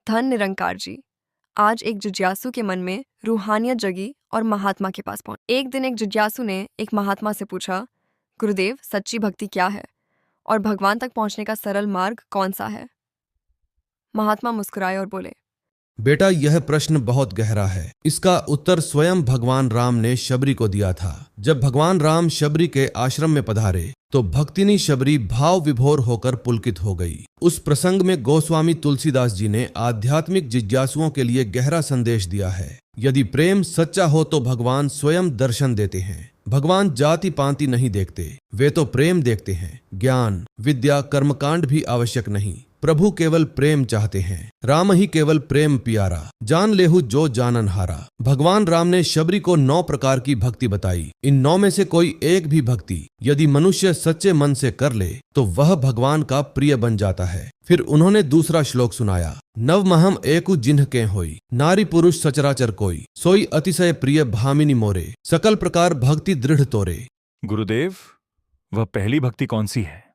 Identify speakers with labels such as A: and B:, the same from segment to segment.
A: धन निरंकार जी। आज एक जिज्ञासु के मन में रूहानियत जगी और महात्मा के पास पहुंच। एक दिन एक जिज्ञासु ने एक महात्मा से पूछा, गुरुदेव, सच्ची भक्ति क्या है और भगवान तक पहुंचने का सरल मार्ग कौन सा है? महात्मा मुस्कुराए और बोले,
B: बेटा, यह प्रश्न बहुत गहरा है। इसका उत्तर स्वयं भगवान राम ने शबरी को दिया था। जब भगवान राम शबरी के आश्रम में पधारे तो भक्तिनी शबरी भाव विभोर होकर पुलकित हो गई। उस प्रसंग में गोस्वामी तुलसीदास जी ने आध्यात्मिक जिज्ञासुओं के लिए गहरा संदेश दिया है। यदि प्रेम सच्चा हो तो भगवान स्वयं दर्शन देते हैं। भगवान जाति पांति नहीं देखते, वे तो प्रेम देखते हैं। ज्ञान, विद्या, कर्मकांड भी आवश्यक नहीं। प्रभु केवल प्रेम चाहते हैं। राम ही केवल प्रेम पियारा, जान लेहु जो जानन हारा। भगवान राम ने शबरी को 9 प्रकार की भक्ति बताई। इन 9 में से कोई एक भी भक्ति यदि मनुष्य सच्चे मन से कर ले तो वह भगवान का प्रिय बन जाता है। फिर उन्होंने दूसरा श्लोक सुनाया, नवमहम एकु जिन्ह के होई, नारी पुरुष सचराचर कोई, सोई अतिशय प्रिय भामिनी मोरे, सकल प्रकार भक्ति दृढ़ तोरे।
C: गुरुदेव, वह पहली भक्ति कौन सी है?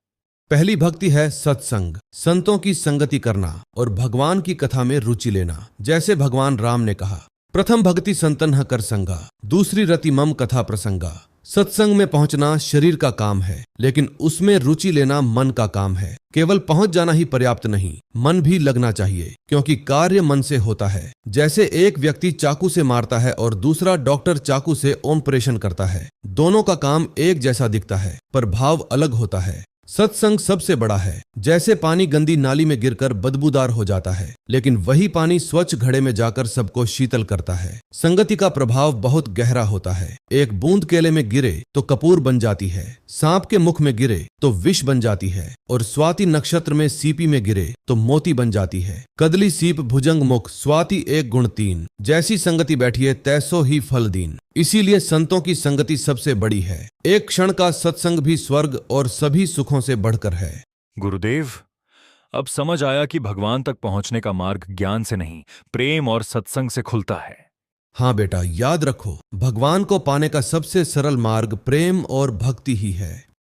B: पहली भक्ति है सत्संग, संतों की संगति करना और भगवान की कथा में रुचि लेना। जैसे भगवान राम ने कहा, प्रथम भक्ति संतन कर संगा, दूसरी रति मम कथा प्रसंगा। सत्संग में पहुंचना शरीर का काम है, लेकिन उसमें रुचि लेना मन का काम है। केवल पहुंच जाना ही पर्याप्त नहीं, मन भी लगना चाहिए, क्योंकि कार्य मन से होता है। जैसे एक व्यक्ति चाकू से मारता है और दूसरा डॉक्टर चाकू से ऑपरेशन करता है। दोनों का काम एक जैसा दिखता है, पर भाव अलग होता है। सत्संग सबसे बड़ा है। जैसे पानी गंदी नाली में गिरकर बदबूदार हो जाता है, लेकिन वही पानी स्वच्छ घड़े में जाकर सबको शीतल करता है। संगति का प्रभाव बहुत गहरा होता है। एक बूंद केले में गिरे तो कपूर बन जाती है, सांप के मुख में गिरे तो विष बन जाती है, और स्वाति नक्षत्र में सीपी में गिरे तो मोती बन जाती है। कदली सीप भुजंग मुख, स्वाति एक गुण 3। जैसी संगति बैठिए तैसो ही फल दीन। इसीलिए संतों की संगति सबसे बड़ी है। एक क्षण का सत्संग भी स्वर्ग और सभी सुखों से बढ़कर है।
C: गुरुदेव, अब समझ आया कि भगवान तक पहुंचने का मार्ग ज्ञान से नहीं, प्रेम और सत्संग से खुलता है।
B: हाँ बेटा, याद रखो, भगवान को पाने का सबसे सरल मार्ग प्रेम और भक्ति ही है।